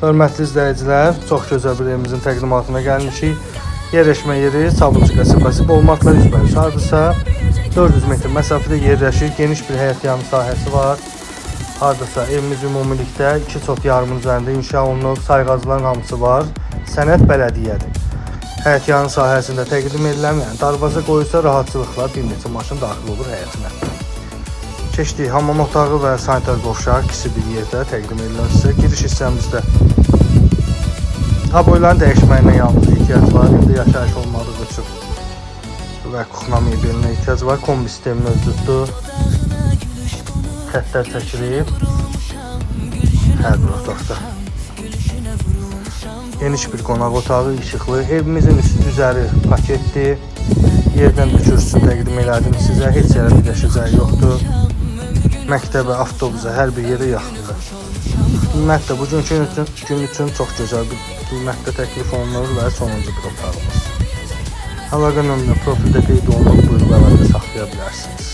Hörmətli izləyicilər, çox gözəl bir evimizin təqdimatına gəlmişik. Yerləşmə yeri Sabunçu qəsəbəsi olmaqla üzbəüz. Hardasa 400 metr məsafədə yerləşir. Geniş bir həyət yanı sahəsi var. Hardasa evimiz ümumilikdə 2 çox yarımın üzərində inşa olunub. Sayğacların hamısı var. Sənəd bələdiyyədir. Həyət yanı sahəsində təqdim edilən, yəni darvaza qoyulsa rahatçılıqla bir neçə maşın daxil olur həyətinə. Keçdik, hamam otağı və sanitar qovşaq ikisi bir yerdə təqdim edilən sizə. Giriş hissəmizdə aboyların dəyişməyinə yalnız ehtiyac var. İndi yaşayış olmadığı üçün və kuxna mebelinə ehtiyac var. Kombi sistemi mövcuddur. Xəttlər çəkilib. Hər bir otaqda. Geniş bir qonaq otağı, işıqlı. Evimizin üzəri paketdir. Yerdən düşürsün təqdim elədim sizə. Heç yerə birləşəcəyi yoxdur. Məktəbə, avtobusa, hər bir yerə yaxındır. Ümumiyyətlə, bugünkü gün üçün çox gözəl bir qiymətdə təklif olunur və sonuncu bir otağımız. Əlaqə nömrə profildə qeyd olunub, buyurub əlaqə saxlaya bilərsiniz.